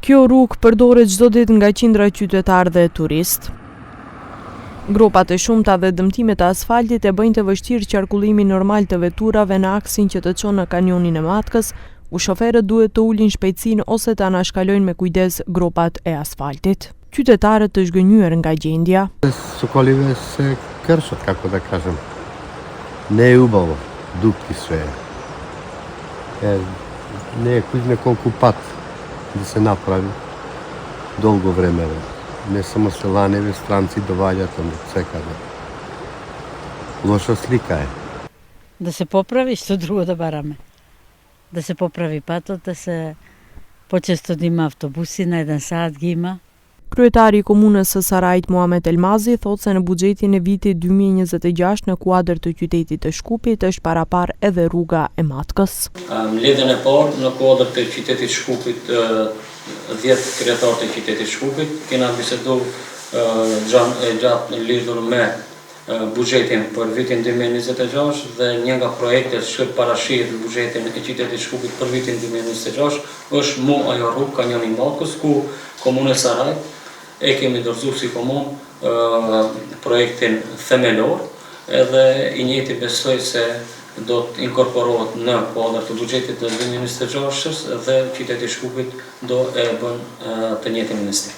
Kjo rrugë përdoret çdo ditë nga qindra qytetarë dhe turistë. Gropat e shumta dhe dëmtimet e asfaltit e bëjnë të vështirë qarkullimin normal të veturave në aksin që të çon në kanionin e Matkës, ku shoferët duhet të ulin shpejtësinë ose të anashkalojnë me kujdes gropat e asfaltit. Qytetarët të zhgënjur nga gjendja. Sokolive se kërshët, kako da kažem. Ne je ubavo, dupki sve. Ne je kuć nekoliko pat da se napravi dolgo vreme. Ne samo Selaneve, stranci dovaljat sve kada. Loša slika je. Da se popravi, što drugo da barame. Da se popravi patot, da se počesto da ima autobusi, na 1 sat gi ima. Kryetari i komunës së Sarajit Muhamet Elmazi thotë se në buxhetin e vitit 2026 në kuadër të qytetit të Shkupit është parapar edhe rruga e Matkës. Mbledhjen e parë në kuadër të qytetit Shkupit, 10 kryetarë të qytetit Shkupit, kena bisedu gjatë lidhur me buxhetin për vitin 2026 dhe një nga projektet që parashihet në buxhetin e qytetit Shkupit për vitin 2026 është ajo rrugë kanjoni Matkës, ku Komuna e Sarajit e kemi dorëzuar si komunë projektin themelor, edhe i njëjti besoj se do të inkorporohet në kuadër të buxhetit të 2026 dhe qyteti Shkupit do e bën të njëjtin investim.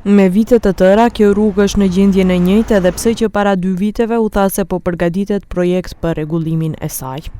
Me vite të tëra, kjo rrugë është në gjendjen e njëjtë edhe pse që para 2 viteve u tha se po përgatitet projekt për rregullimin e saj.